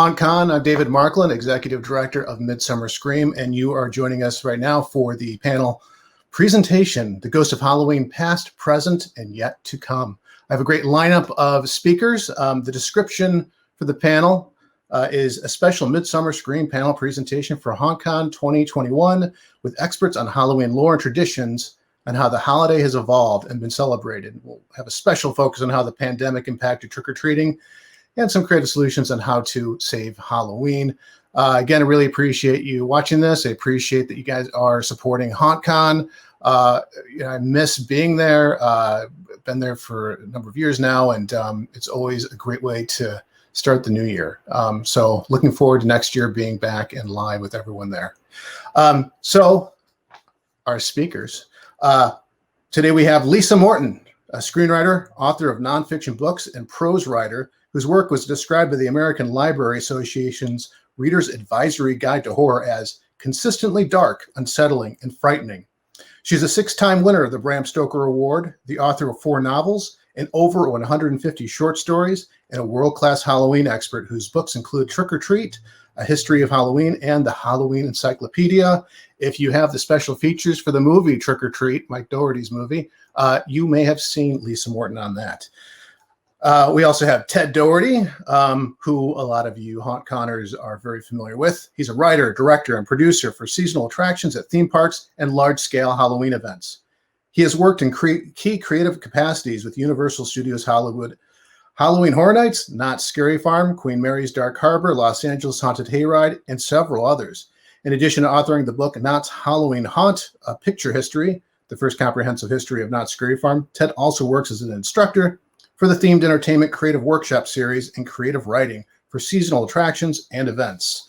HauntCon. I'm David Markland, Executive Director of Midsummer Scream, and you are joining us right now for the panel presentation, The Ghost of Halloween, Past, Present, and Yet to Come. I have a great lineup of speakers. The description for the panel is a special Midsummer Scream panel presentation for HauntCon 2021 with experts on Halloween lore and traditions and how the holiday has evolved and been celebrated. We'll have a special focus on how the pandemic impacted trick-or-treating and some creative solutions on how to save Halloween. Again, I really appreciate you watching this. I appreciate that you guys are supporting HauntCon. I miss being there. Been there for a number of years now, and it's always a great way to start the new year. So looking forward to next year being back and live with everyone there. So our speakers. Today we have Lisa Morton, a screenwriter, author of nonfiction books, and prose writer whose work was described by the American Library Association's Reader's Advisory Guide to Horror as consistently dark, unsettling, and frightening. She's a 6-time winner of the Bram Stoker Award, the author of 4 novels, and over 150 short stories, and a world-class Halloween expert whose books include Trick or Treat, A History of Halloween, and the Halloween Encyclopedia. If you have the special features for the movie Trick or Treat, Mike Dougherty's movie, you may have seen Lisa Morton on that. We also have Ted Dougherty, who a lot of you HauntConners are very familiar with. He's a writer, director, and producer for seasonal attractions at theme parks and large-scale Halloween events. He has worked in key creative capacities with Universal Studios Hollywood, Halloween Horror Nights, Knott's Scary Farm, Queen Mary's Dark Harbor, Los Angeles Haunted Hayride, and several others. In addition to authoring the book Knott's Halloween Haunt, A Picture History, the first comprehensive history of Knott's Scary Farm, Ted also works as an instructor for the Themed Entertainment Creative Workshop Series and creative writing for seasonal attractions and events.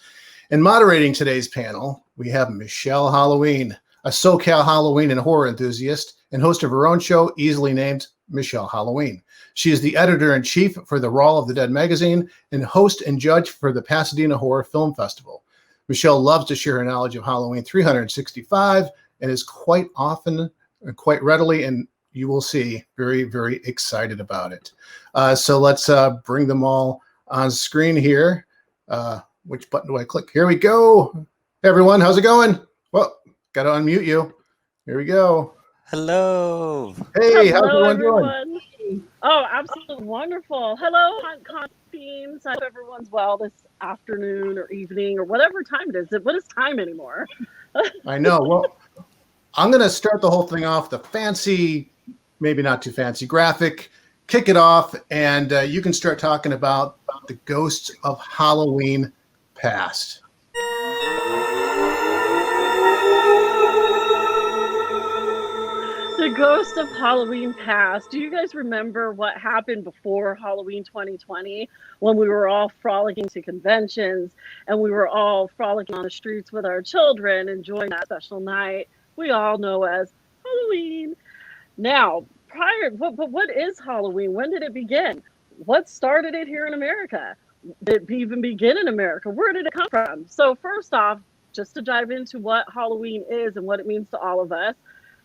And moderating today's panel, we have Michelle Halloween, a SoCal Halloween and horror enthusiast and host of her own show, easily named Michelle Halloween. She is the editor-in-chief for the Raw of the Dead magazine and host and judge for the Pasadena Horror Film Festival. Michelle loves to share her knowledge of Halloween 365 and is quite often, quite readily, and you will see, very, very excited about it. So let's bring them all on screen here. Which button do I click? Here we go. Hey, everyone, how's it going? Well, got to unmute you. Here we go. Hello. Hey, how's Hello, everyone doing? Oh, absolutely wonderful. Hello, HauntCon teams. I hope everyone's well this afternoon or evening or whatever time it is. What is time anymore? I know. Well, I'm going to start the whole thing off, the fancy, maybe not too fancy graphic, kick it off, and you can start talking about the ghosts of Halloween past. The ghost of Halloween past. Do you guys remember what happened before Halloween 2020 when we were all frolicking to conventions and we were all frolicking on the streets with our children, enjoying that special night we all know as Halloween? Now, but what is Halloween? When did it begin? What started it here in America? Did it even begin in America? Where did it come from? So first off, just to dive into what Halloween is and what it means to all of us,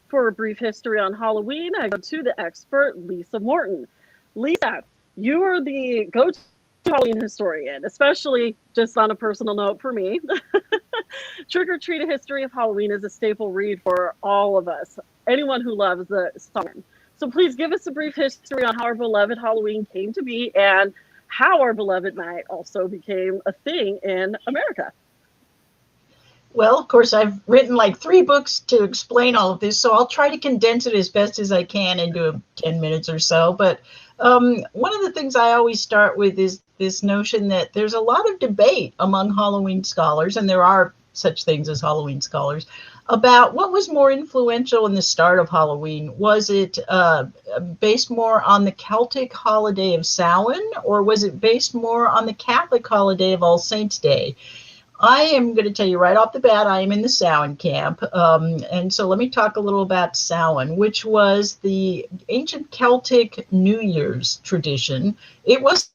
for a brief history on Halloween, I go to the expert, Lisa Morton. Lisa, you are the go-to Halloween historian, especially just on a personal note for me. Trick or Treat: A History of Halloween is a staple read for all of us, anyone who loves the summer. So please give us a brief history on how our beloved Halloween came to be and how our beloved night also became a thing in America. Well, of course, I've written like 3 books to explain all of this, so I'll try to condense it as best as I can into 10 minutes or so. But one of the things I always start with is this notion that there's a lot of debate among Halloween scholars, and there are such things as Halloween scholars, about what was more influential in the start of Halloween. Was it based more on the Celtic holiday of Samhain, or was it based more on the Catholic holiday of All Saints' Day? I am going to tell you right off the bat, I am in the Samhain camp. And so let me talk a little about Samhain, which was the ancient Celtic New Year's tradition. It was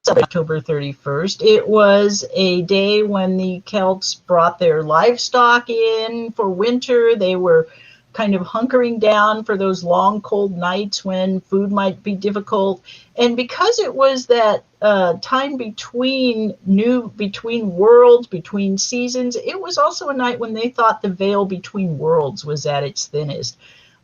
October 31st. It was a day when the Celts brought their livestock in for winter. They were kind of hunkering down for those long, cold nights when food might be difficult. And because it was that time between worlds, between seasons, it was also a night when they thought the veil between worlds was at its thinnest.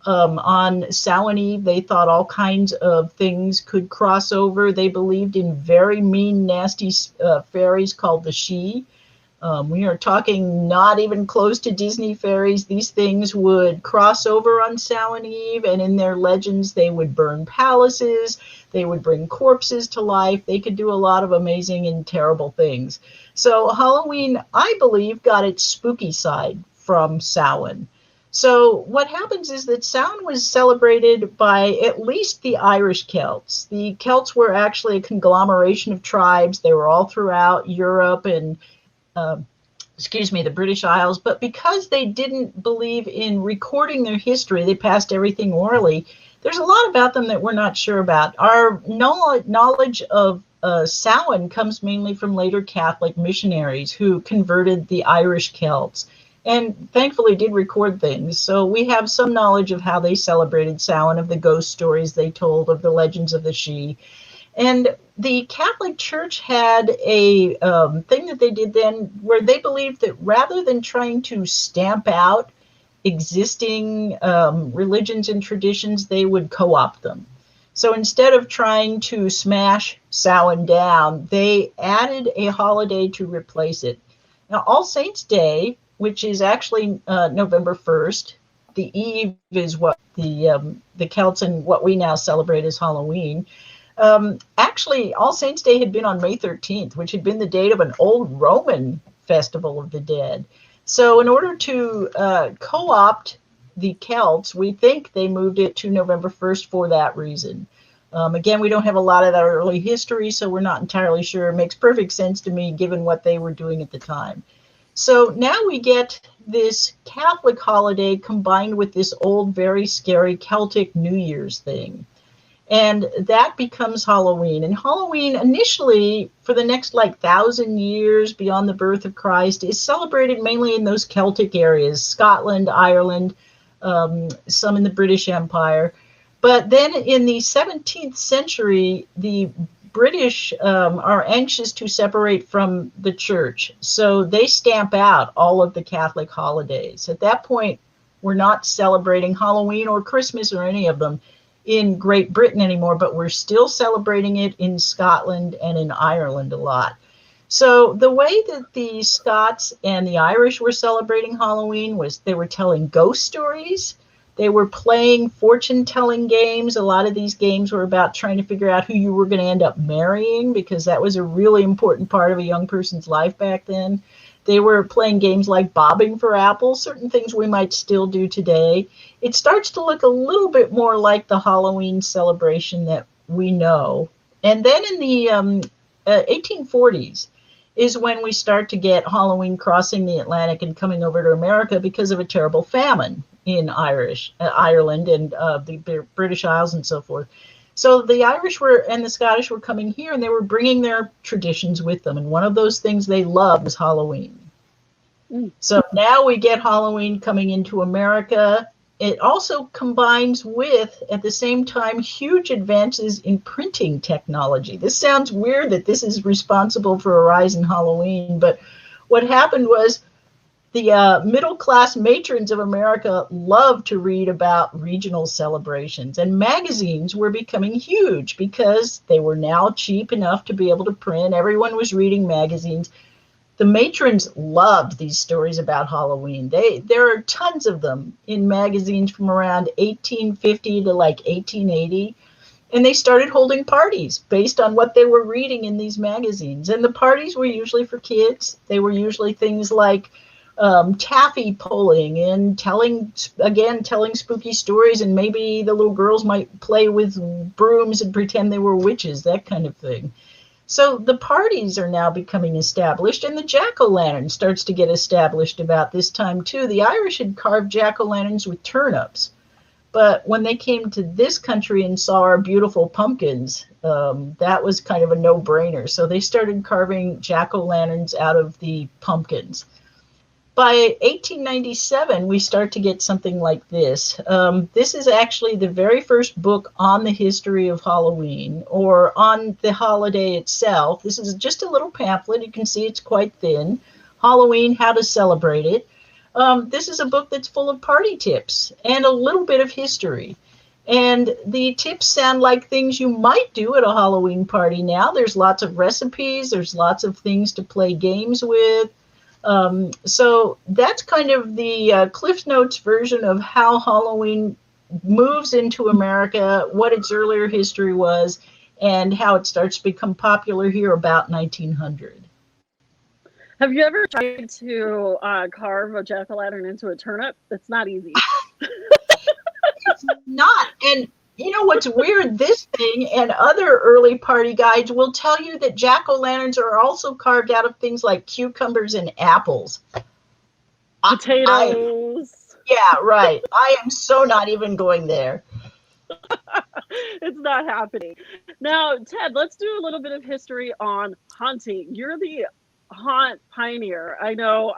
On Samhain Eve, they thought all kinds of things could cross over. They believed in very mean, nasty fairies called the Sidhe. We are talking not even close to Disney fairies. These things would cross over on Samhain Eve, and in their legends, they would burn palaces. They would bring corpses to life. They could do a lot of amazing and terrible things. So Halloween, I believe, got its spooky side from Samhain. So what happens is that Samhain was celebrated by at least the Irish Celts. The Celts were actually a conglomeration of tribes. They were all throughout Europe and the British Isles, but because they didn't believe in recording their history, they passed everything orally. There's a lot about them that we're not sure about. Our knowledge of Samhain comes mainly from later Catholic missionaries who converted the Irish Celts and thankfully did record things. So we have some knowledge of how they celebrated Samhain, of the ghost stories they told, of the legends of the Sidhe. And the Catholic Church had a thing that they did then where they believed that rather than trying to stamp out existing religions and traditions, they would co-opt them. So instead of trying to smash Samhain down, they added a holiday to replace it. Now, All Saints' Day, which is actually November 1st, the eve is what the Celts and what we now celebrate as Halloween. Actually, All Saints' Day had been on May 13th, which had been the date of an old Roman festival of the dead. So in order to co-opt the Celts, we think they moved it to November 1st for that reason. Again, we don't have a lot of that early history, so we're not entirely sure. It makes perfect sense to me given what they were doing at the time. So now we get this Catholic holiday combined with this old, very scary Celtic New Year's thing. And that becomes Halloween. And Halloween initially, for the next 1,000 years beyond the birth of Christ, is celebrated mainly in those Celtic areas, Scotland, Ireland, some in the British Empire. But then in the 17th century, the British are anxious to separate from the church. So they stamp out all of the Catholic holidays. At that point, we're not celebrating Halloween or Christmas or any of them in Great Britain anymore, but we're still celebrating it in Scotland and in Ireland a lot. So the way that the Scots and the Irish were celebrating Halloween was they were telling ghost stories. They were playing fortune-telling games. A lot of these games were about trying to figure out who you were going to end up marrying, because that was a really important part of a young person's life back then. They were playing games like bobbing for apples, certain things we might still do today. It starts to look a little bit more like the Halloween celebration that we know. And then in the 1840s is when we start to get Halloween crossing the Atlantic and coming over to America because of a terrible famine in Ireland and the British Isles and so forth. So the Irish and the Scottish were coming here, and they were bringing their traditions with them. And one of those things they loved was Halloween. So now we get Halloween coming into America. It also combines with, at the same time, huge advances in printing technology. This sounds weird that this is responsible for a rise in Halloween, but what happened was the middle-class matrons of America loved to read about regional celebrations, and magazines were becoming huge because they were now cheap enough to be able to print. Everyone was reading magazines. The matrons loved these stories about Halloween. There are tons of them in magazines from around 1850 to 1880. And they started holding parties based on what they were reading in these magazines. And the parties were usually for kids. They were usually things like taffy pulling and telling spooky stories. And maybe the little girls might play with brooms and pretend they were witches, that kind of thing. So the parties are now becoming established, and the jack-o'-lantern starts to get established about this time too. The Irish had carved jack-o'-lanterns with turnips, but when they came to this country and saw our beautiful pumpkins, that was kind of a no-brainer. So they started carving jack-o'-lanterns out of the pumpkins. by 1897, we start to get something like this. This is actually the very first book on the history of Halloween, or on the holiday itself. This is just a little pamphlet. You can see it's quite thin. Halloween, How to Celebrate It. This is a book that's full of party tips and a little bit of history. And the tips sound like things you might do at a Halloween party now. There's lots of recipes. There's lots of things to play games with. So that's kind of the Cliff Notes version of how Halloween moves into America, what its earlier history was, and how it starts to become popular here about 1900. Have you ever tried to carve a jack-o'-lantern into a turnip? It's not easy. It's not. And you know what's weird? This thing and other early party guides will tell you that jack-o'-lanterns are also carved out of things like cucumbers and apples. Potatoes. Yeah, right. I am so not even going there. It's not happening. Now, Ted, let's do a little bit of history on haunting. You're the haunt pioneer. I know.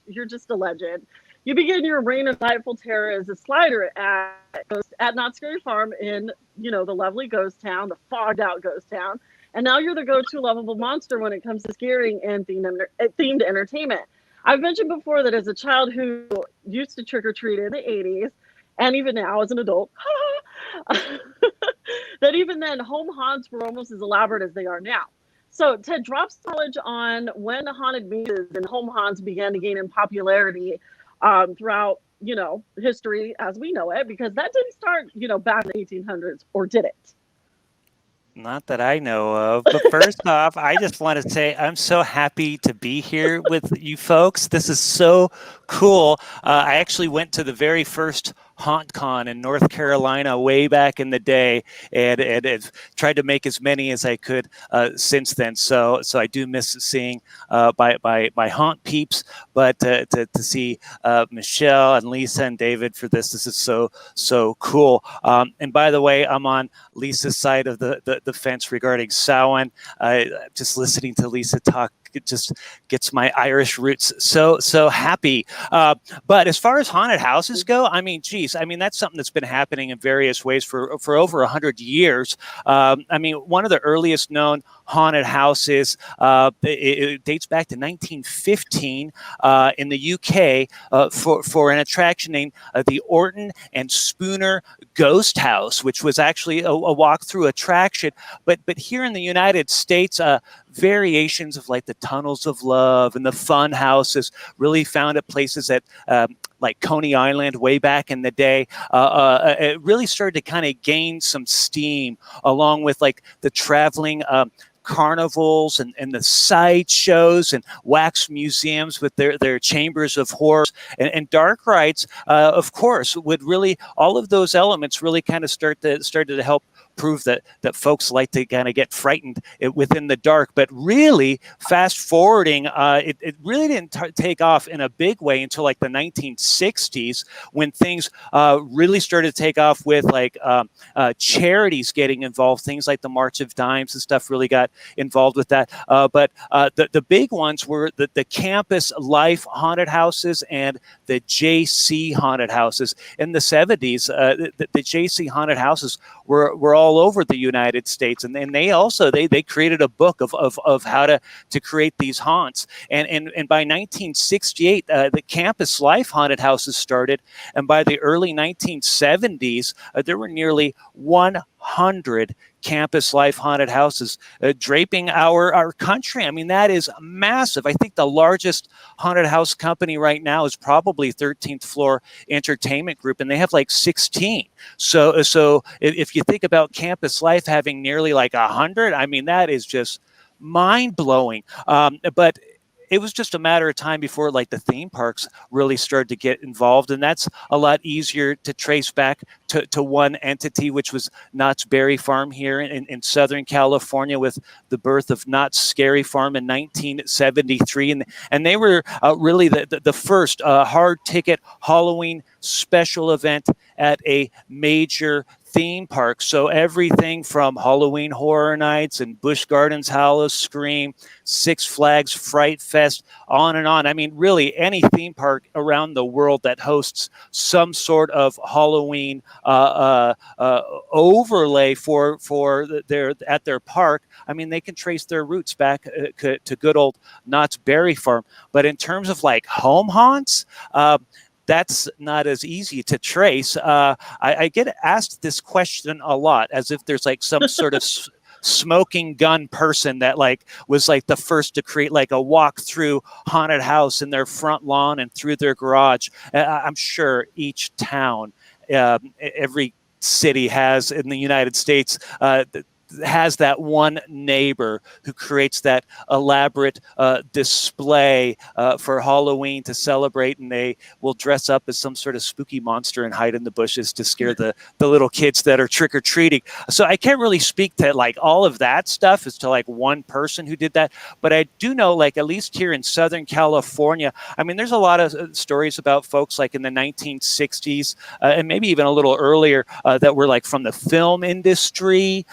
You're just a legend. You begin your reign of delightful terror as a slider at Knott's Scary Farm in, the lovely ghost town, the fogged out ghost town. And now you're the go-to lovable monster when it comes to scaring and themed entertainment. I've mentioned before that as a child who used to trick-or-treat in the 80s, and even now as an adult, that even then home haunts were almost as elaborate as they are now. So Ted, drops knowledge on when haunted mazes and home haunts began to gain in popularity throughout, history as we know it, because that didn't start, back in the 1800s, or did it? Not that I know of. But first off, I just want to say I'm so happy to be here with you folks. This is so cool. I actually went to the very first HauntCon in North Carolina way back in the day, and have tried to make as many as I could since then. So I do miss seeing my haunt peeps, but to see Michelle and Lisa and David for this is so cool. And by the way, I'm on Lisa's side of the fence regarding Samhain. Just listening to Lisa talk, it just gets my Irish roots so happy. But as far as haunted houses go, that's something that's been happening in various ways for over 100 years. One of the earliest known haunted houses, it dates back to 1915 in the UK for an attraction named the Orton and Spooner Ghost House, which was actually a walk-through attraction. But here in the United States, variations of like the Tunnels of Love and the Fun Houses really found at places that like Coney Island way back in the day. It really started to kind of gain some steam, along with like the traveling carnivals and the sideshows and wax museums with their chambers of horrors and dark rides. Of course, would really, all of those elements really kind of started to help prove that folks like to kind of get frightened within the dark. But really, fast forwarding, it really didn't take off in a big way until like the 1960s, when things really started to take off with like charities getting involved. Things like the March of Dimes and stuff really got involved with that. But the big ones were the campus life haunted houses and the JC haunted houses. In the 70s, the JC haunted houses were all over the United States, and they also they created a book of how to create these haunts. And by 1968, the campus life haunted houses started, and by the early 1970s, there were nearly 100 campus life haunted houses draping our country. I mean, that is massive. I think the largest haunted house company right now is probably 13th Floor Entertainment Group, and they have like 16. So if you think about campus life having nearly like 100, I mean, that is just mind-blowing. But it was just a matter of time before like the theme parks really started to get involved. And that's a lot easier to trace back to one entity, which was Knott's Berry Farm here in Southern California, with the birth of Knott's Scary Farm in 1973. And they were really the first hard ticket Halloween special event at a major theme park. So everything from Halloween Horror Nights and Busch Gardens Hallows Scream, Six Flags Fright Fest, on and on. I mean, really any theme park around the world that hosts some sort of Halloween overlay for their park. I mean, they can trace their roots back to good old Knott's Berry Farm. But in terms of like home haunts, that's not as easy to trace. I get asked this question a lot, as if there's like some sort of smoking gun person that like was like the first to create like a walk through haunted house in their front lawn and through their garage. I'm sure each town, every city has in the United States, has that one neighbor who creates that elaborate display for Halloween to celebrate, and they will dress up as some sort of spooky monster and hide in the bushes to scare the little kids that are trick-or-treating. So I can't really speak to like all of that stuff as to like one person who did that, but I do know, like, at least here in Southern California, I mean, there's a lot of stories about folks like in the 1960s and maybe even a little earlier that were like from the film industry,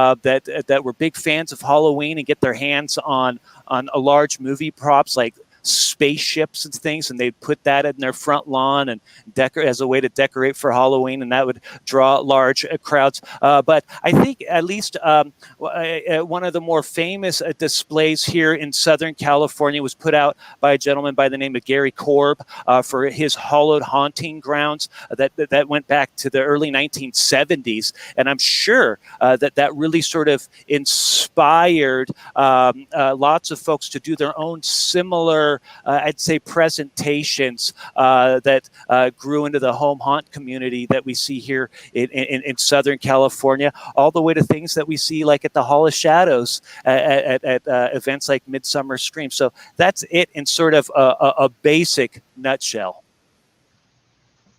that were big fans of Halloween and get their hands on a large movie props like spaceships and things, and they'd put that in their front lawn and decorate as a way to decorate for Halloween, and that would draw large crowds. But I think at least one of the more famous displays here in Southern California was put out by a gentleman by the name of Gary Korb for his Hallowed Haunting Grounds that went back to the early 1970s, and I'm sure that really sort of inspired lots of folks to do their own similar I'd say presentations that grew into the home haunt community that we see here in Southern California, all the way to things that we see like at the Hall of Shadows at events like Midsummer Scream. So that's it in sort of a basic nutshell.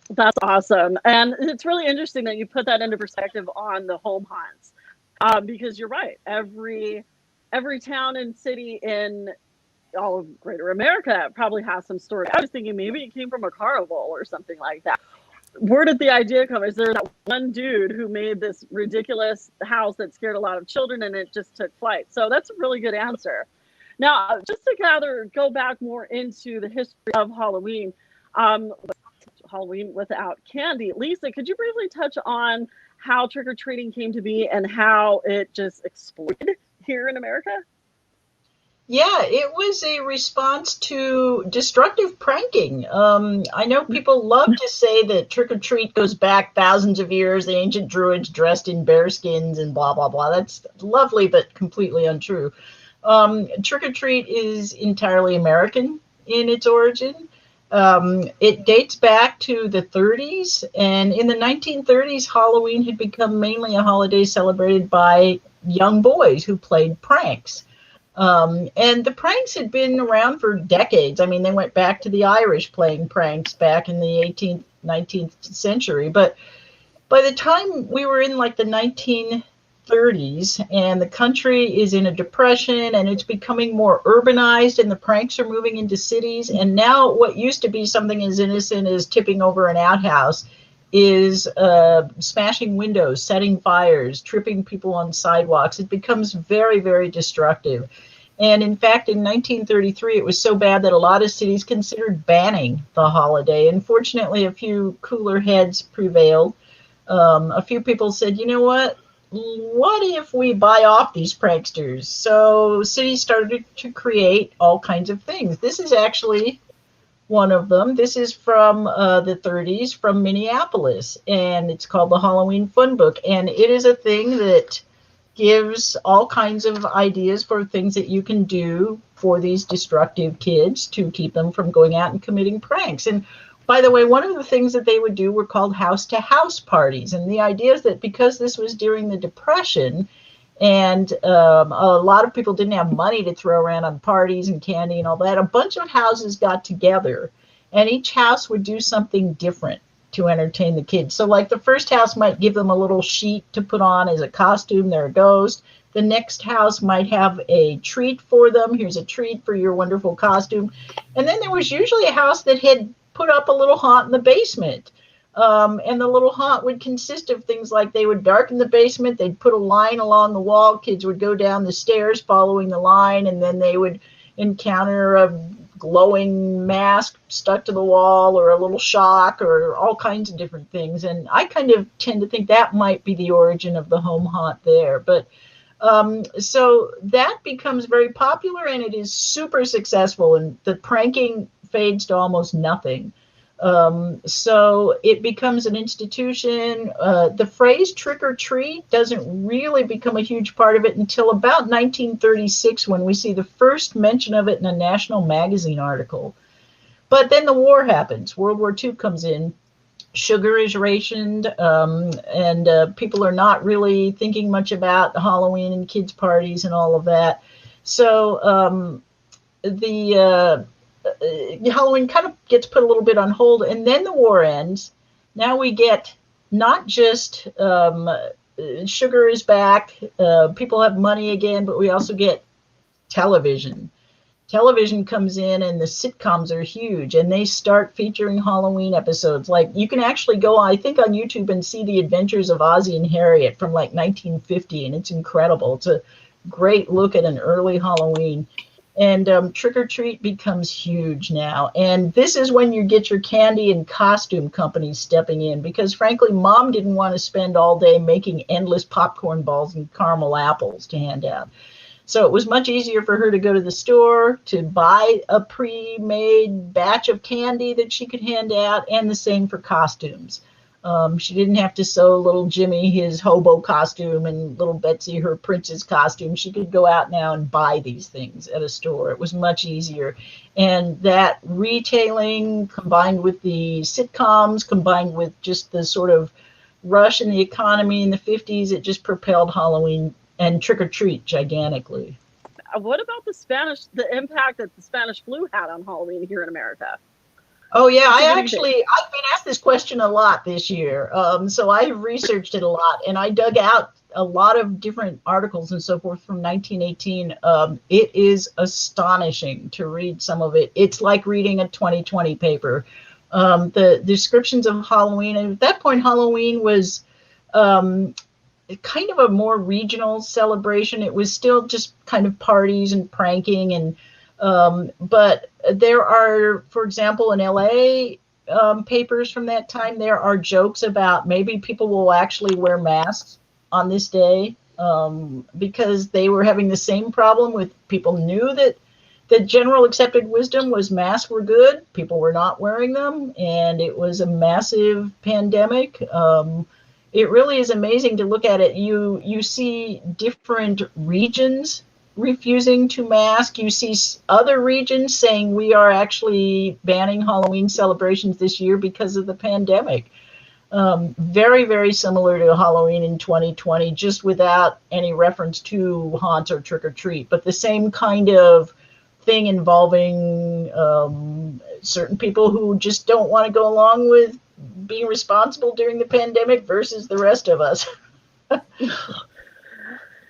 That's awesome. And it's really interesting that you put that into perspective on the home haunts, because you're right. Every town and city in all of Greater America probably has some story. I was thinking maybe it came from a carnival or something like that. Where did the idea come? Is there that one dude who made this ridiculous house that scared a lot of children and it just took flight? So that's a really good answer. Now, just to go back more into the history of Halloween, Halloween without candy. Lisa, could you briefly touch on how trick-or-treating came to be and how it just exploded here in America? Yeah, it was a response to destructive pranking. I know people love to say that trick-or-treat goes back thousands of years, the ancient druids dressed in bearskins and blah, blah, blah. That's lovely, but completely untrue. Trick-or-treat is entirely American in its origin. It dates back to the 30s, and in the 1930s, Halloween had become mainly a holiday celebrated by young boys who played pranks. And the pranks had been around for decades. I mean, they went back to the Irish playing pranks back in the 18th, 19th century. But by the time we were in like the 1930s and the country is in a depression and it's becoming more urbanized and the pranks are moving into cities. And now what used to be something as innocent as tipping over an outhouse is smashing windows, setting fires, tripping people on sidewalks. It becomes very, very destructive. And in fact, in 1933, it was so bad that a lot of cities considered banning the holiday. Unfortunately, a few cooler heads prevailed. A few people said, you know what if we buy off these pranksters? So cities started to create all kinds of things. This is actually one of them. This is from the 30s from Minneapolis, and it's called the Halloween Fun Book. And it is a thing that gives all kinds of ideas for things that you can do for these destructive kids to keep them from going out and committing pranks. And by the way, one of the things that they would do were called house-to-house parties. And the idea is that because this was during the Depression, and a lot of people didn't have money to throw around on parties and candy and all that, a bunch of houses got together, and each house would do something different to entertain the kids. So like the first house might give them a little sheet to put on as a costume. They're a ghost. The next house might have a treat for them. Here's a treat for your wonderful costume. And then there was usually a house that had put up a little haunt in the basement. And the little haunt would consist of things like they would darken the basement, they'd put a line along the wall, kids would go down the stairs following the line, and then they would encounter a glowing mask stuck to the wall or a little shock or all kinds of different things. And I kind of tend to think that might be the origin of the home haunt there. But so that becomes very popular, and it is super successful, and the pranking fades to almost nothing. So it becomes an institution. The phrase trick or treat doesn't really become a huge part of it until about 1936, when we see the first mention of it in a national magazine article. But then the war happens. World War II comes in. Sugar is rationed, and people are not really thinking much about Halloween and kids' parties and all of that. So Halloween kind of gets put a little bit on hold, and then the war ends. Now we get not just sugar is back, people have money again, but we also get television. Television comes in, and the sitcoms are huge, and they start featuring Halloween episodes. Like, you can actually go, I think, on YouTube and see The Adventures of Ozzie and Harriet from like 1950, and it's incredible. It's a great look at an early Halloween. And trick or treat becomes huge now. And this is when you get your candy and costume companies stepping in, because frankly, mom didn't want to spend all day making endless popcorn balls and caramel apples to hand out. So it was much easier for her to go to the store to buy a pre-made batch of candy that she could hand out, and the same for costumes. She didn't have to sew little Jimmy his hobo costume and little Betsy her princess costume. She could go out now and buy these things at a store. It was much easier. And that retailing, combined with the sitcoms, combined with just the sort of rush in the economy in the 50s, it just propelled Halloween and trick-or-treat gigantically. What about the impact that the Spanish flu had on Halloween here in America? Oh, yeah, I've been asked this question a lot this year. So I've researched it a lot, and I dug out a lot of different articles and so forth from 1918. It is astonishing to read some of it. It's like reading a 2020 paper. The descriptions of Halloween, and at that point, Halloween was kind of a more regional celebration. It was still just kind of parties and pranking, and but there are, for example, in LA papers from that time, there are jokes about maybe people will actually wear masks on this day, because they were having the same problem with people knew that the general accepted wisdom was masks were good. People were not wearing them, and it was a massive pandemic. It really is amazing to look at it. You see different regions refusing to mask. You see other regions saying we are actually banning Halloween celebrations this year because of the pandemic. Very, very similar to Halloween in 2020, just without any reference to haunt or trick or treat, but the same kind of thing involving certain people who just don't want to go along with being responsible during the pandemic versus the rest of us.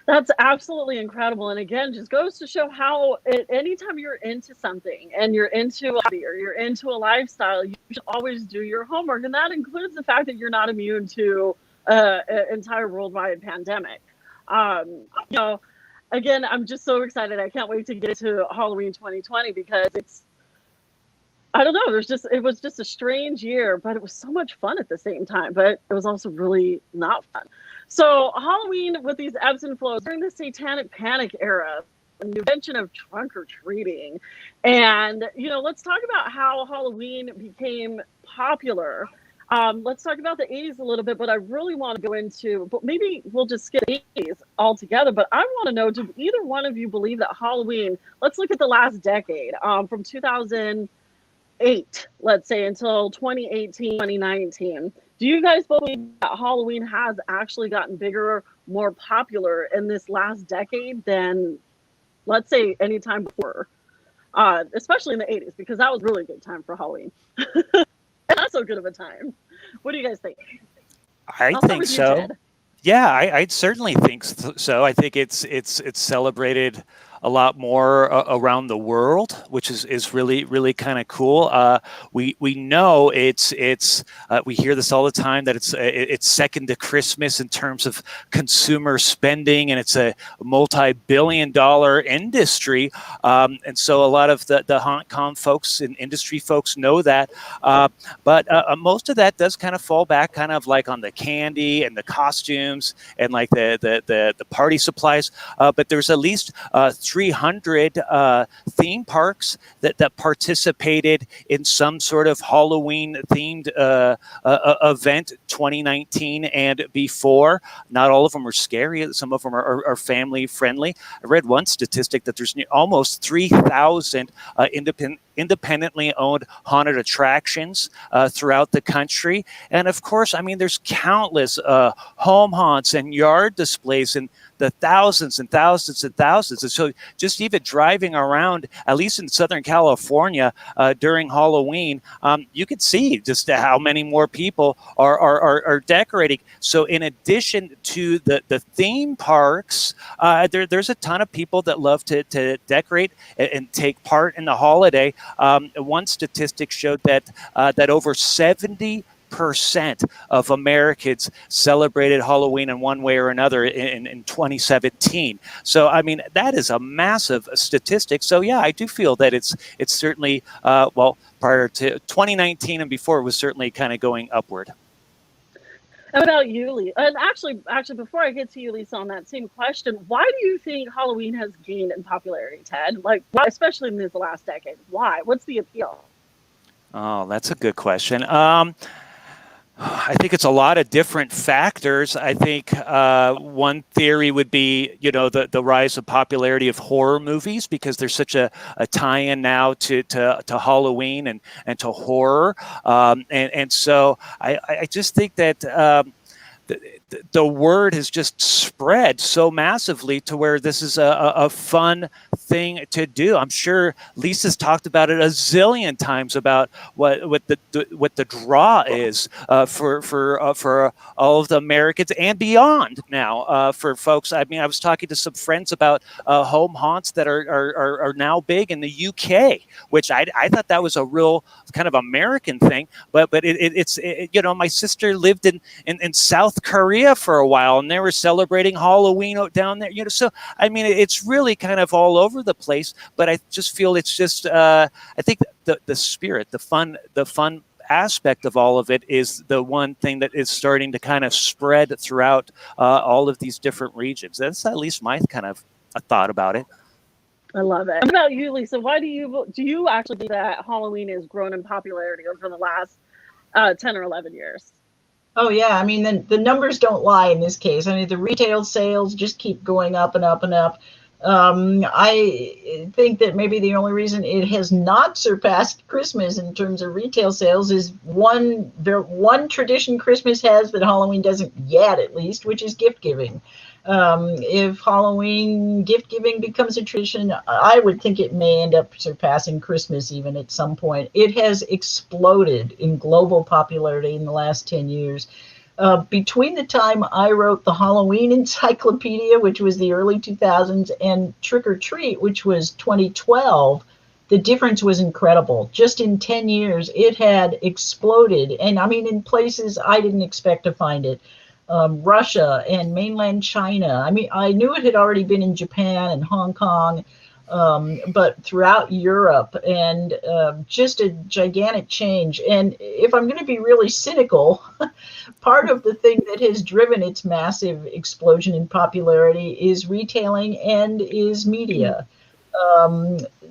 That's absolutely incredible. And again, just goes to show how anytime you're into something and you're into a hobby or you're into a lifestyle, you should always do your homework. And that includes the fact that you're not immune to an entire worldwide pandemic. Again, I'm just so excited. I can't wait to get to Halloween 2020 because I don't know, it was just a strange year, but it was so much fun at the same time, but it was also really not fun. So Halloween, with these ebbs and flows during the Satanic Panic era, and the invention of trunk or treating. And, let's talk about how Halloween became popular. Let's talk about the 80s a little bit, but I really want to go into, but maybe we'll just skip the 80s altogether. But I want to know, do either one of you believe that Halloween, let's look at the last decade, from 2008, let's say, until 2018, 2019. Do you guys believe that Halloween has actually gotten bigger, more popular in this last decade than, let's say, any time before? Especially in the 80s, because that was really a good time for Halloween. Not so good of a time. What do you guys think? I think so. Yeah, I'd certainly think so. I think it's celebrated a lot more around the world, which is really kind of cool. We know it's we hear this all the time that it's second to Christmas in terms of consumer spending, and it's a multi-billion-dollar industry. And so a lot of the HauntCon folks and industry folks know that. But most of that does kind of fall back kind of like on the candy and the costumes and like the party supplies. But there's at least 300 theme parks that participated in some sort of Halloween themed event 2019 and before. Not all of them are scary. Some of them are family friendly. I read one statistic that there's almost 3,000 independently owned haunted attractions throughout the country. And of course, I mean, there's countless home haunts and yard displays and the thousands and thousands and thousands. And so just even driving around, at least in Southern California during Halloween, you can see just how many more people are decorating. So in addition to the theme parks, there's a ton of people that love to decorate and take part in the holiday. One statistic showed that over 70% of Americans celebrated Halloween in one way or another in 2017. So, I mean, that is a massive statistic. So, yeah, I do feel that it's certainly, prior to 2019 and before, it was certainly kind of going upward. How about you, Lisa? And actually, before I get to you, Lisa, on that same question, why do you think Halloween has gained in popularity, Ted? Like, why, especially in this last decade? Why? What's the appeal? Oh, that's a good question. I think it's a lot of different factors. I think one theory would be, the rise of popularity of horror movies, because there's such a tie-in now to Halloween and to horror. And so I just think that the word has just spread so massively to where this is a fun thing to do. I'm sure Lisa's talked about it a zillion times about what the draw is for all of the Americans and beyond now for folks. I mean, I was talking to some friends about home haunts that are now big in the UK, which I thought that was a real kind of American thing. But it's my sister lived in South Korea for a while, and they were celebrating Halloween down there. So I mean, it's really kind of all over the place. But I just feel it's just I think the spirit, the fun aspect of all of it is the one thing that is starting to kind of spread throughout all of these different regions. That's at least my kind of a thought about it. I love it. What about you, Lisa? Why do you actually think that Halloween has grown in popularity over the last 10 or 11 years? Oh, yeah. I mean, the numbers don't lie in this case. I mean, the retail sales just keep going up and up and up. I think that maybe the only reason it has not surpassed Christmas in terms of retail sales is one tradition Christmas has that Halloween doesn't yet, at least, which is gift giving. If Halloween gift giving becomes a tradition, I would think it may end up surpassing Christmas even at some point. It has exploded in global popularity in the last 10 years. Between the time I wrote the Halloween Encyclopedia, which was the early 2000s, and Trick or Treat, which was 2012, the difference was incredible. Just in 10 years, it had exploded. And I mean, in places I didn't expect to find it. Russia and mainland China. I mean, I knew it had already been in Japan and Hong Kong, but throughout Europe, and just a gigantic change. And if I'm going to be really cynical, part of the thing that has driven its massive explosion in popularity is retailing and is media.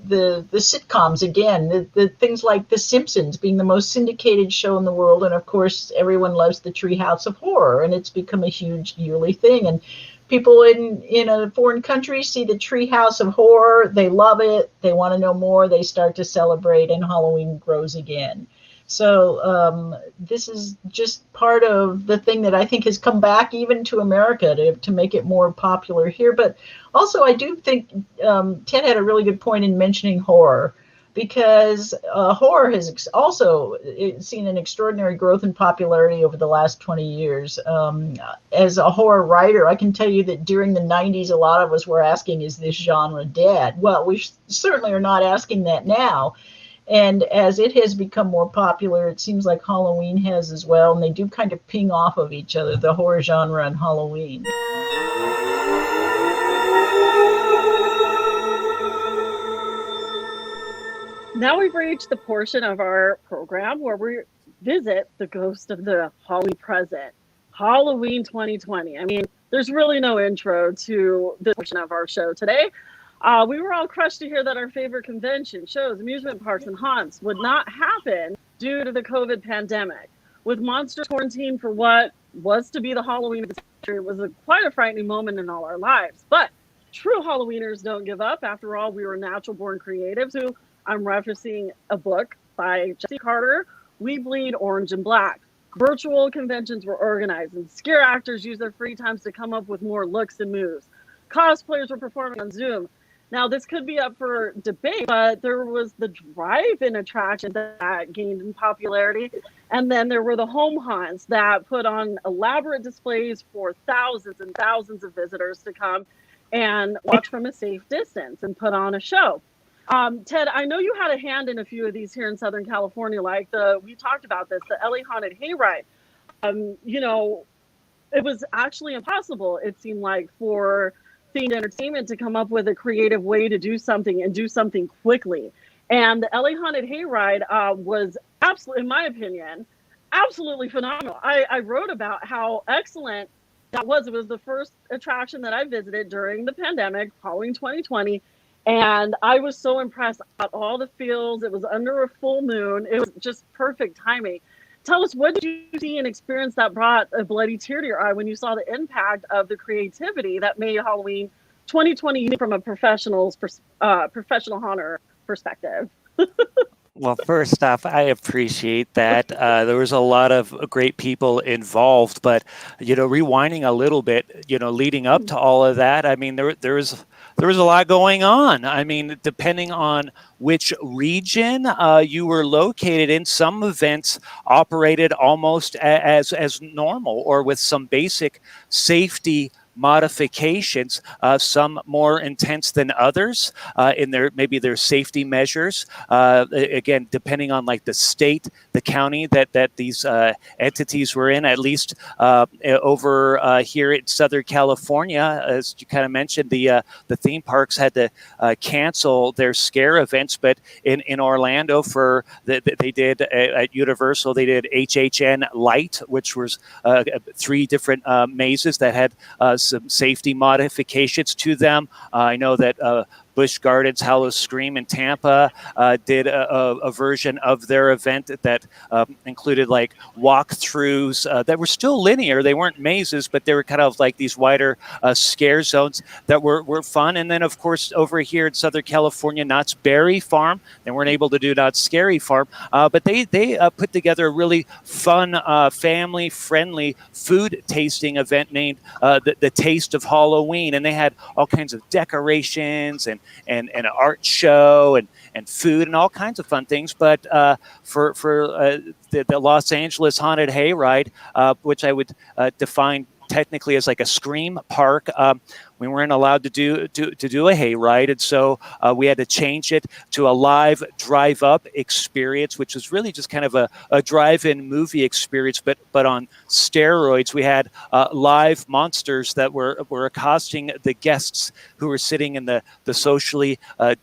The sitcoms, again, the things like The Simpsons being the most syndicated show in the world. And of course, everyone loves the Treehouse of Horror, and it's become a huge yearly thing. And people in a foreign country see the Treehouse of Horror, they love it, they want to know more, they start to celebrate, and Halloween grows again. So this is just part of the thing that I think has come back even to America to make it more popular here. But also, I do think Ted had a really good point in mentioning horror. because horror has also seen an extraordinary growth in popularity over the last 20 years. As a horror writer, I can tell you that during the 90s, a lot of us were asking, is this genre dead? Well, we certainly are not asking that now. And as it has become more popular, it seems like Halloween has as well, and they do kind of ping off of each other, the horror genre and Halloween. Now we've reached the portion of our program where we visit the ghost of the Halloween present, Halloween 2020. I mean, there's really no intro to this portion of our show today. We were all crushed to hear that our favorite convention, shows, amusement parks, and haunts would not happen due to the COVID pandemic. With monsters quarantined for what was to be the Halloween of the century, it was quite a frightening moment in all our lives. But true Halloweeners don't give up. After all, we were natural-born creatives who, I'm referencing a book by Jesse Carter, We Bleed Orange and Black. Virtual conventions were organized, and scare actors used their free times to come up with more looks and moves. Cosplayers were performing on Zoom. Now, this could be up for debate, but there was the drive-in attraction that gained in popularity, and then there were the home haunts that put on elaborate displays for thousands and thousands of visitors to come and watch from a safe distance and put on a show. Ted, I know you had a hand in a few of these here in Southern California, like we talked about this, the LA Haunted Hayride. You know, it was actually impossible, it seemed like, for themed entertainment to come up with a creative way to do something and do something quickly. And the LA Haunted Hayride was absolutely, in my opinion, absolutely phenomenal. I wrote about how excellent that was. It was the first attraction that I visited during the pandemic, Halloween 2020. And I was so impressed about all the feels. It was under a full moon. It was just perfect timing. Tell us, what did you see and experience that brought a bloody tear to your eye when you saw the impact of the creativity that made Halloween 2020 unique from a professional haunter perspective? Well, first off, I appreciate that. There was a lot of great people involved, but, rewinding a little bit, leading up to all of that, I mean, there was a lot going on. I mean, depending on which region you were located in, some events operated almost as normal or with some basic safety modifications, some more intense than others in their safety measures. Again, depending on like the state, the county that these entities were in, at least over here in Southern California, as you kind of mentioned, the theme parks had to cancel their scare events. But in Orlando, they did at Universal, they did HHN Light, which was 3 different mazes that had some safety modifications to them. I know that Busch Gardens Hallow Scream in Tampa did a version of their event that included like walkthroughs that were still linear. They weren't mazes, but they were kind of like these wider scare zones that were fun. And then, of course, over here in Southern California, Knott's Berry Farm, they weren't able to do Knott's Scary Farm, but they put together a really fun, family-friendly food tasting event named the Taste of Halloween. And they had all kinds of decorations and an art show and food and all kinds of fun things. But for the Los Angeles Haunted Hayride, which I would define technically as like a scream park, we weren't allowed to do a hayride, and so we had to change it to a live drive-up experience, which was really just kind of a drive-in movie experience, but on steroids. We had live monsters that were accosting the guests who were sitting in the socially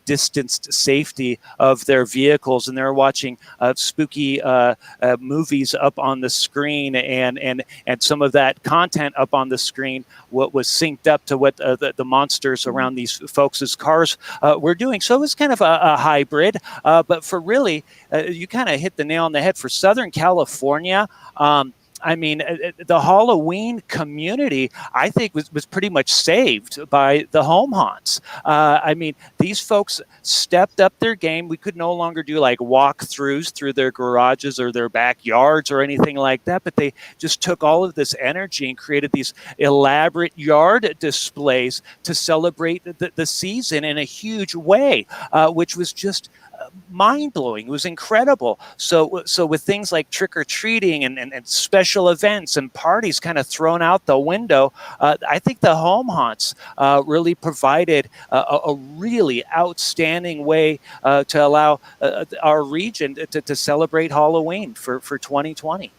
distanced safety of their vehicles, and they were watching spooky movies up on the screen, and some of that content up on the screen what was synced up to what the monsters around these folks' cars were doing. So it was kind of a hybrid, but for really, you kind of hit the nail on the head for Southern California. I mean, the Halloween community, I think, was pretty much saved by the home haunts. I mean, these folks stepped up their game. We could no longer do like walkthroughs through their garages or their backyards or anything like that, but they just took all of this energy and created these elaborate yard displays to celebrate the season in a huge way, which was just mind-blowing. It was incredible. So with things like trick-or-treating and special events and parties kind of thrown out the window, I think the home haunts really provided a really outstanding way to allow our region to celebrate Halloween for 2020.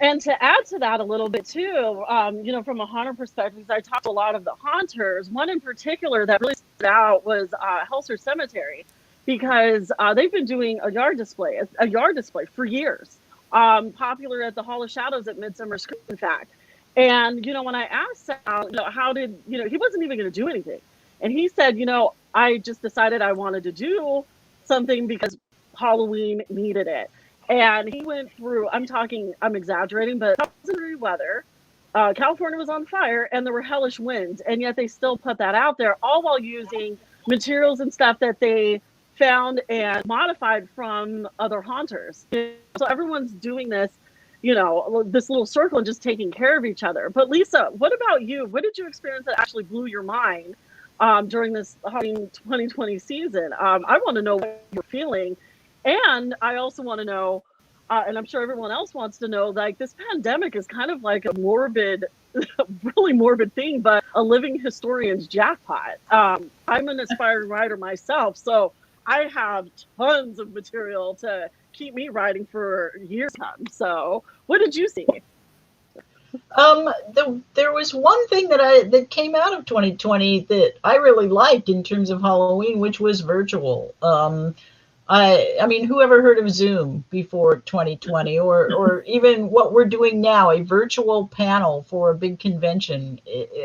And to add to that a little bit too, from a haunter perspective, I talked to a lot of the haunters. One in particular that really stood out was Helser Cemetery, because they've been doing a yard display for years. Popular at the Hall of Shadows at Midsummer Scream, in fact. And, when I asked Sal, how did, he wasn't even going to do anything. And he said, I just decided I wanted to do something because Halloween needed it. And he went through, I'm exaggerating, but 1,000-degree weather. California was on fire and there were hellish winds. And yet they still put that out there, all while using materials and stuff that they found and modified from other haunters. So everyone's doing this, this little circle and just taking care of each other. But Lisa, what about you? What did you experience that actually blew your mind during this Halloween 2020 season? I want to know what you're feeling. And I also want to know, and I'm sure everyone else wants to know, like, this pandemic is kind of like a morbid, really morbid thing, but a living historian's jackpot. I'm an aspiring writer myself, so I have tons of material to keep me writing for years to come. So what did you see? There was one thing that came out of 2020 that I really liked in terms of Halloween, which was virtual. I mean, who ever heard of Zoom before 2020, or even what we're doing now, a virtual panel for a big convention?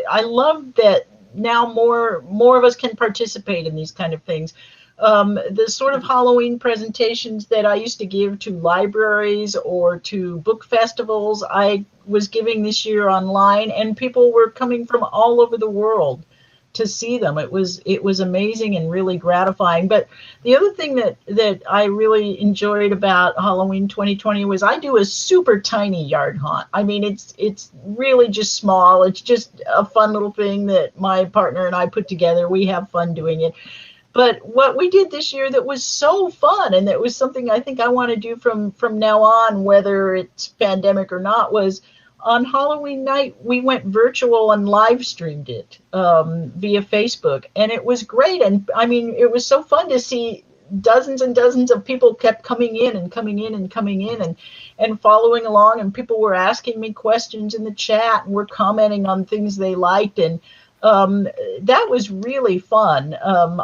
I love that now more of us can participate in these kind of things. The sort of Halloween presentations that I used to give to libraries or to book festivals, I was giving this year online, and people were coming from all over the world to see them. It was amazing and really gratifying. But the other thing that I really enjoyed about Halloween 2020 was I do a super tiny yard haunt. I mean, it's really just small. It's just a fun little thing that my partner and I put together. We have fun doing it. But what we did this year that was so fun, and that was something I think I want to do from now on, whether it's pandemic or not, was on Halloween night, we went virtual and live streamed it via Facebook. And it was great. And I mean, it was so fun to see dozens and dozens of people kept coming in and following along. And people were asking me questions in the chat and were commenting on things they liked. And that was really fun.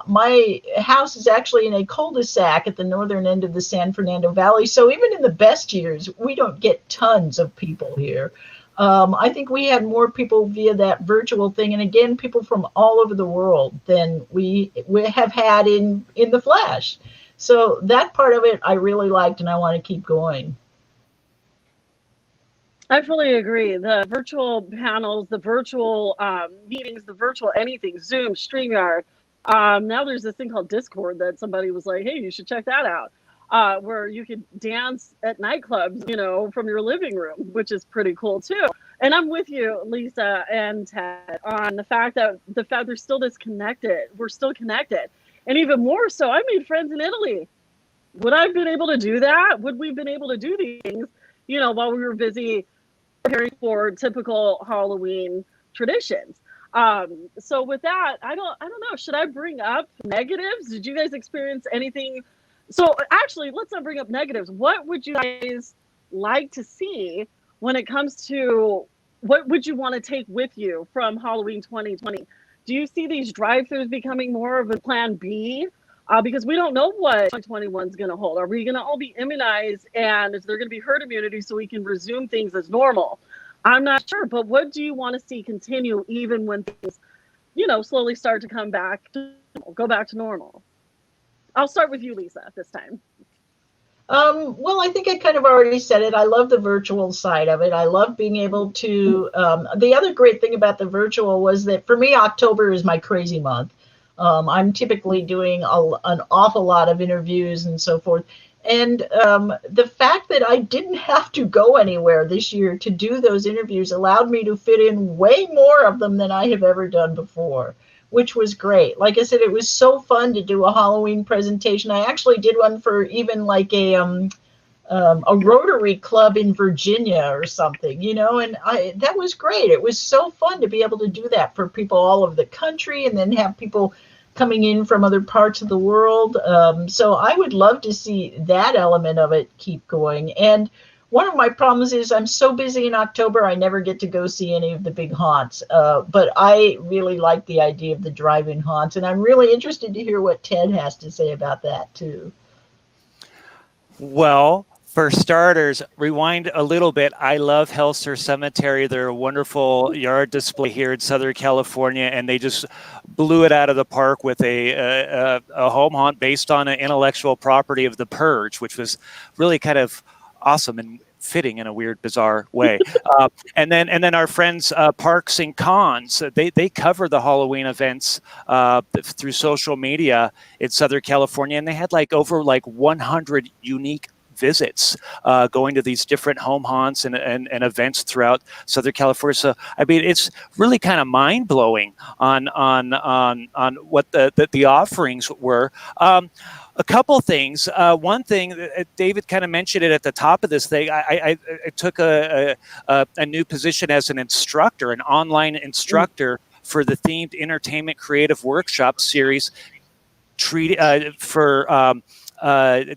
My house is actually in a cul-de-sac at the northern end of the San Fernando Valley. So even in the best years, we don't get tons of people here. I think we had more people via that virtual thing. And again, people from all over the world than we have had in the flesh. So that part of it I really liked, and I want to keep going. I fully agree. The virtual panels, the virtual meetings, the virtual anything, Zoom, StreamYard. Now there's this thing called Discord that somebody was like, hey, you should check that out, where you could dance at nightclubs, from your living room, which is pretty cool too. And I'm with you, Lisa and Ted, on the fact that they're still disconnected. We're still connected. And even more so, I made friends in Italy. Would I have been able to do that? Would we have been able to do these things, while we were busy preparing for typical Halloween traditions? So with that, I don't know. Should I bring up negatives? Did you guys experience anything? So actually, let's not bring up negatives. What would you guys like to see when it comes to what would you want to take with you from Halloween 2020? Do you see these drive-thrus becoming more of a plan B? Because we don't know what 2021 is going to hold. Are we going to all be immunized, and is there going to be herd immunity so we can resume things as normal? I'm not sure, but what do you want to see continue even when things, slowly start to go back to normal? I'll start with you, Lisa, this time. Well, I think I kind of already said it. I love the virtual side of it. I love being able to, the other great thing about the virtual was that for me, October is my crazy month. I'm typically doing an awful lot of interviews and so forth. And the fact that I didn't have to go anywhere this year to do those interviews allowed me to fit in way more of them than I have ever done before, which was great. Like I said, it was so fun to do a Halloween presentation. I actually did one for even like a Rotary Club in Virginia or something, and that was great. It was so fun to be able to do that for people all over the country, and then have people coming in from other parts of the world. So I would love to see that element of it keep going. And one of my problems is I'm so busy in October, I never get to go see any of the big haunts. But I really like the idea of the drive-in haunts, and I'm really interested to hear what Ted has to say about that too. Well, for starters, rewind a little bit. I love Helser Cemetery. They're a wonderful yard display here in Southern California, and they just blew it out of the park with a home haunt based on an intellectual property of The Purge, which was really kind of awesome and fitting in a weird, bizarre way. And then our friends Parks and Cons, they cover the Halloween events through social media in Southern California, and they had over 100 unique visits going to these different home haunts and events throughout Southern California. So I mean, it's really kind of mind blowing on what the offerings were. A couple things. One thing, David kind of mentioned it at the top of this thing. I took a new position as an instructor, an online instructor for the themed entertainment creative workshop series for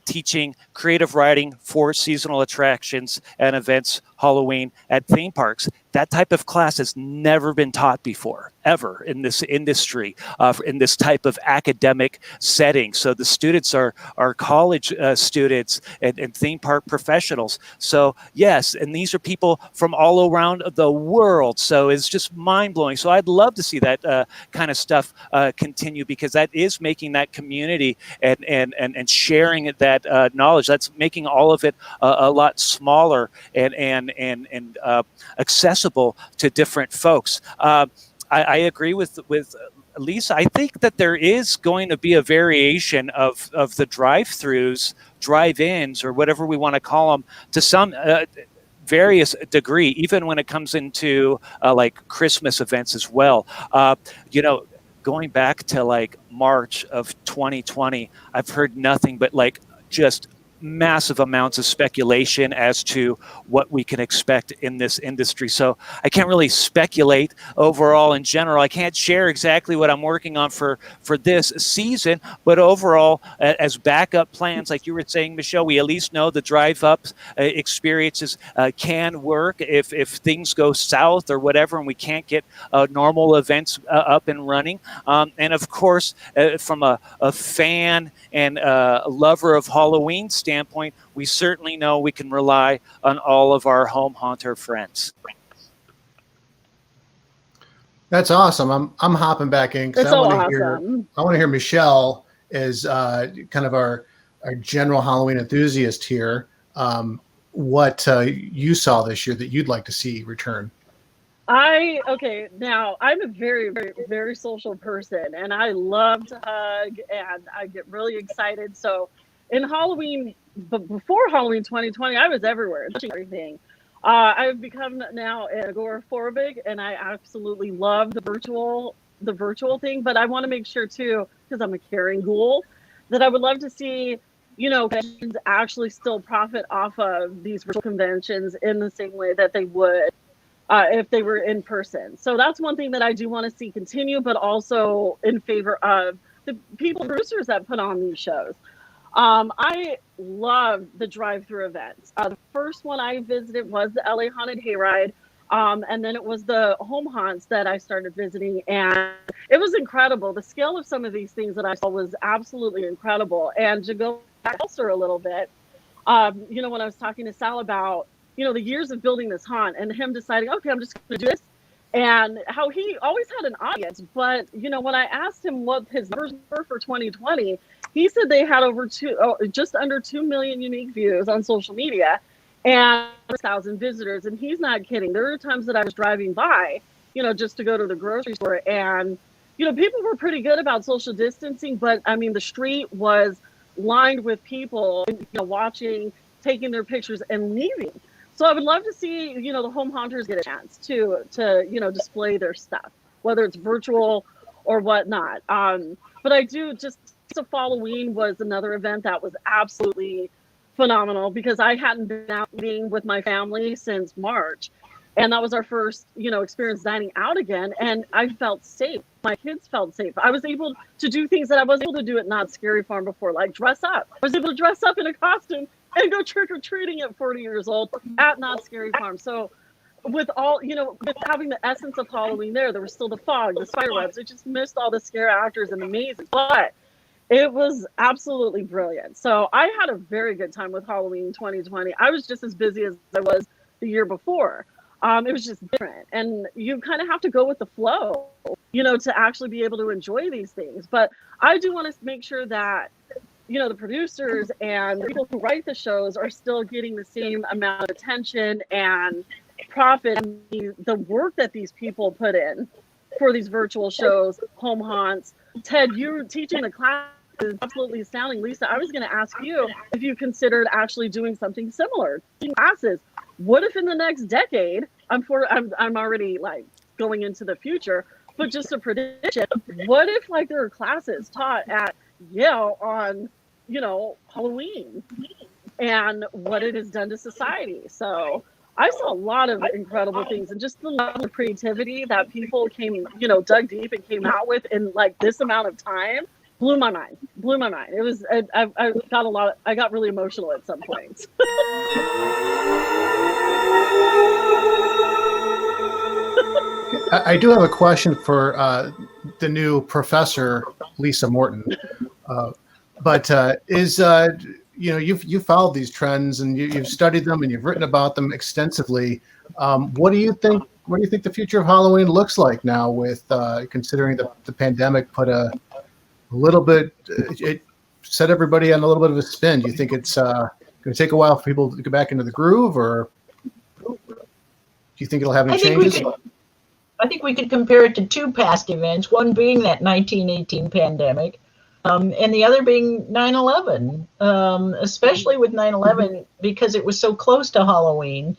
teaching creative writing for seasonal attractions and events, Halloween at theme parks. That type of class has never been taught before, ever in this industry, in this type of academic setting. So the students are college students and theme park professionals. So yes, and these are people from all around the world. So it's just mind blowing. So I'd love to see that kind of stuff continue, because that is making that community and sharing that knowledge. That's making all of it a lot smaller and accessible to different folks. I agree with Lisa. I think that there is going to be a variation of the drive-throughs, drive-ins, or whatever we want to call them, to some various degree, even when it comes into Christmas events as well. Going back to March of 2020, I've heard nothing but just massive amounts of speculation as to what we can expect in this industry. So I can't really speculate overall in general. I can't share exactly what I'm working on for this season, but overall, as backup plans, like you were saying, Michelle, we at least know the drive-up experiences can work if things go south or whatever, and we can't get normal events up and running. And of course, from a fan and a lover of Halloween standpoint, we certainly know we can rely on all of our home haunter friends. That's awesome. I'm hopping back in because I want to hear Michelle as kind of our general Halloween enthusiast here. What you saw this year that you'd like to see return? Now I'm a very, very, very social person, and I love to hug, and I get really excited. So in Halloween, but before Halloween 2020, I was everywhere, touching everything. I've become now agoraphobic, and I absolutely love the virtual thing. But I want to make sure too, because I'm a caring ghoul, that I would love to see, conventions actually still profit off of these virtual conventions in the same way that they would if they were in person. So that's one thing that I do want to see continue, but also in favor of the people, producers that put on these shows. I love the drive-through events. The first one I visited was the LA Haunted Hayride, and then it was the home haunts that I started visiting, and it was incredible. The scale of some of these things that I saw was absolutely incredible. And to go back also a little bit, when I was talking to Sal about, the years of building this haunt and him deciding, okay, I'm just going to do this, and how he always had an audience. But, when I asked him what his numbers were for 2020, he said they had just under 2 million unique views on social media and 1,000 visitors. And he's not kidding. There were times that I was driving by, just to go to the grocery store, and, people were pretty good about social distancing, but I mean, the street was lined with people, watching, taking their pictures and leaving. So I would love to see, the home haunters get a chance to display their stuff, whether it's virtual or whatnot. But I do just so Halloween was another event that was absolutely phenomenal because I hadn't been out eating with my family since March. And that was our first, experience dining out again. And I felt safe. My kids felt safe. I was able to do things that I wasn't able to do at Knott's Scary Farm before, like dress up. I was able to dress up in a costume and go trick-or-treating at 40 years old at Knott's Scary Farm. So with all, with having the essence of Halloween there was still the fog, the spider webs. It just missed all the scare actors and amazing. But it was absolutely brilliant. So I had a very good time with Halloween 2020. I was just as busy as I was the year before. It was just different. And you kind of have to go with the flow, to actually be able to enjoy these things. But I do want to make sure that, the producers and the people who write the shows are still getting the same amount of attention and profit and the work that these people put in for these virtual shows, home haunts. Ted, you're teaching the class is absolutely astounding. Lisa, I was going to ask you if you considered actually doing something similar, teaching classes. What if in the next decade, I'm already like going into the future, but just a prediction, what if like there are classes taught at Yale on, Halloween and what it has done to society? So I saw a lot of incredible things, and just the level of creativity that people came, dug deep and came out with in like this amount of time blew my mind. It was, I got really emotional at some points. I do have a question for the new professor, Lisa Morton. You've followed these trends and you've studied them and you've written about them extensively. What do you think the future of Halloween looks like now, with considering the pandemic put a little bit, it set everybody on a little bit of a spin? Do you think it's going to take a while for people to get back into the groove, or do you think it'll have any changes? I think we could compare it to two past events, one being that 1918 pandemic, and the other being 9/11, especially with 9/11 because it was so close to Halloween.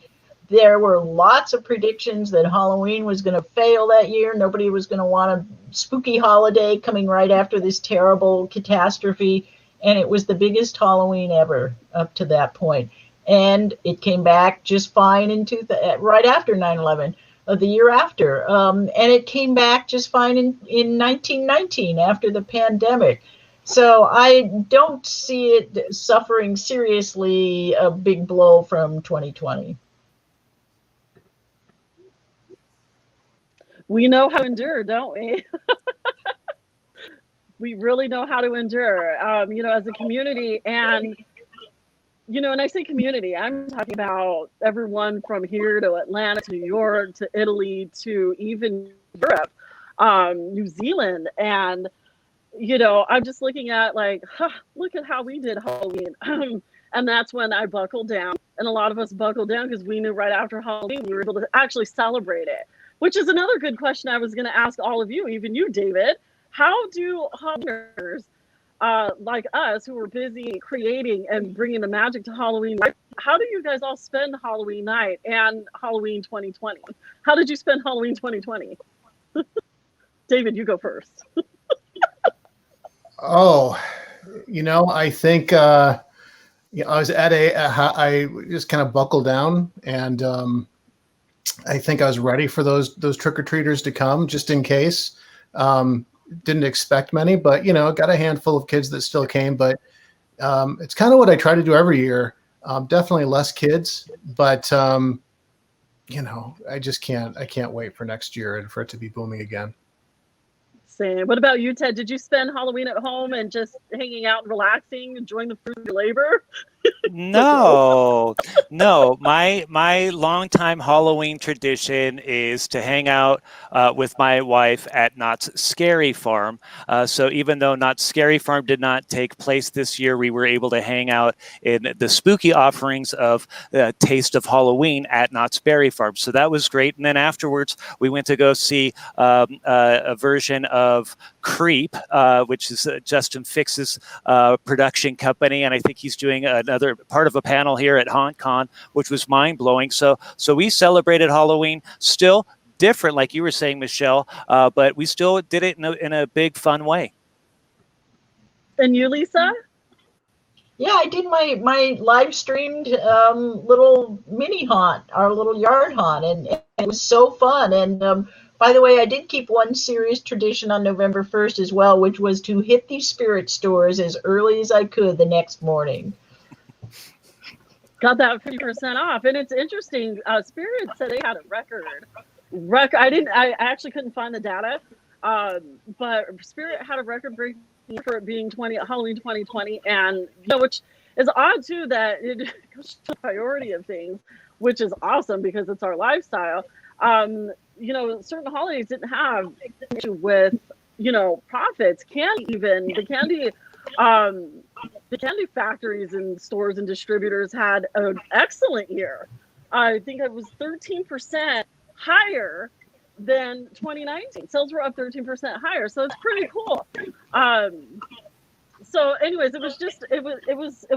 There were lots of predictions that Halloween was going to fail that year. Nobody was going to want a spooky holiday coming right after this terrible catastrophe. And it was the biggest Halloween ever up to that point. And it came back just fine right after 9/11. The year after. And it came back just fine in 1919 after the pandemic. So I don't see it suffering seriously a big blow from 2020. We know how to endure, don't we? We really know how to endure, as a community. And and I say community, I'm talking about everyone from here to Atlanta, to New York, to Italy, to even Europe, New Zealand. And, I'm just looking at like, look at how we did Halloween. And that's when I buckled down. And a lot of us buckled down because we knew right after Halloween, we were able to actually celebrate it, which is another good question I was going to ask all of you, even you, David. How do Halloweeners like us who were busy creating and bringing the magic to Halloween, how do you guys all spend Halloween night and Halloween 2020? How did you spend Halloween 2020? David, you go first. I think I was at I just kind of buckled down, and I think I was ready for those trick-or-treaters to come just in case. Didn't expect many, but got a handful of kids that still came. But it's kind of what I try to do every year. Definitely less kids, but I can't wait for next year and for it to be booming again. Same. What about you, Ted? Did you spend Halloween at home and just hanging out and relaxing, enjoying the fruit of your labor? No. My longtime Halloween tradition is to hang out with my wife at Knott's Scary Farm. So even though Knott's Scary Farm did not take place this year, we were able to hang out in the spooky offerings of the Taste of Halloween at Knott's Berry Farm. So that was great. And then afterwards, we went to go see a version of Creep, which is Justin Fix's production company. And I think he's doing another part of a panel here at HauntCon, which was mind-blowing. So we celebrated Halloween still different, like you were saying, Michelle, but we still did it in a big, fun way. And you, Lisa? Yeah, I did my live streamed little mini haunt, our little yard haunt, and it was so fun. And by the way, I did keep one serious tradition on November 1st as well, which was to hit these spirit stores as early as I could the next morning. Got that 50% off, and it's interesting. Spirit said they had a record. I actually couldn't find the data, but Spirit had a record break for it being Halloween 2020, and which is odd too that it goes to the priority of things, which is awesome because it's our lifestyle. Certain holidays didn't have issue with profits. The candy factories and stores and distributors had an excellent year. I think it was 13% higher than 2019. Sales were up 13% higher, so it's pretty cool. So anyways, it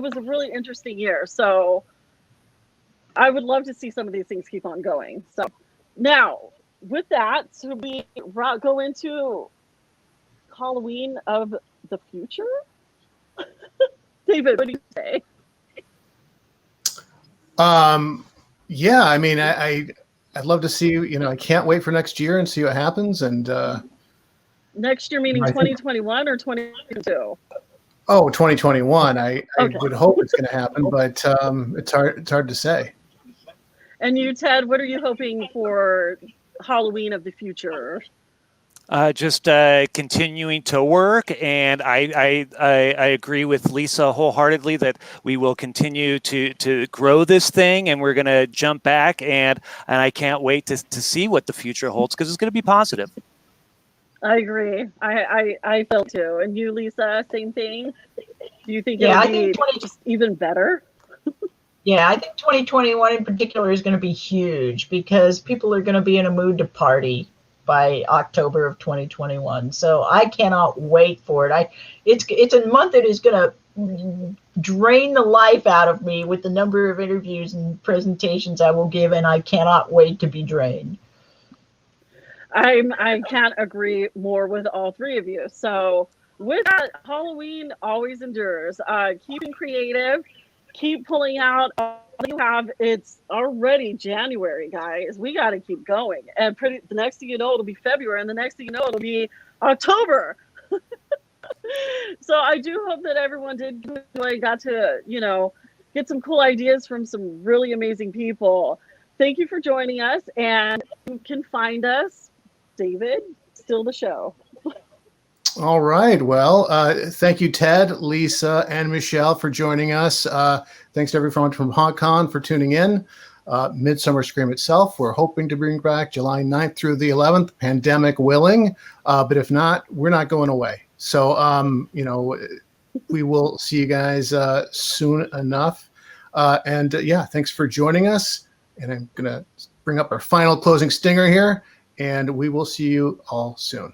was a really interesting year. So I would love to see some of these things keep on going. So now with that, so we go into Halloween of the future. David, what do you say? Yeah, I mean, I'd love to see, I can't wait for next year and see what happens. And next year meaning 2021 or 2022? Oh, 2021. I would hope it's going to happen, but it's hard to say. And you, Ted, what are you hoping for Halloween of the future? Just continuing to work, and I agree with Lisa wholeheartedly that we will continue to grow this thing, and we're going to jump back, and I can't wait to see what the future holds because it's going to be positive. I agree. I feel too. And you, Lisa, same thing? Do you think it'll be just even better? Yeah, I think 2021 in particular is going to be huge because people are going to be in a mood to party by October of 2021. So I cannot wait for it. It's a month that is going to drain the life out of me with the number of interviews and presentations I will give, and I cannot wait to be drained. I can't agree more with all three of you. So with that, Halloween always endures. Keeping creative, keep pulling out all you have. It's already January, guys. We got to keep going. And the next thing you know, it'll be February, and the next thing you know, it'll be October. So I do hope that everyone did enjoy, got to, get some cool ideas from some really amazing people. Thank you for joining us, and you can find us, David, still the show. All right. Well, thank you, Ted, Lisa, and Michelle for joining us. Thanks to everyone from HauntCon for tuning in. Midsummer Scream itself, we're hoping to bring back July 9th through the 11th, pandemic willing. But if not, we're not going away. So, we will see you guys soon enough. Thanks for joining us. And I'm going to bring up our final closing stinger here, and we will see you all soon.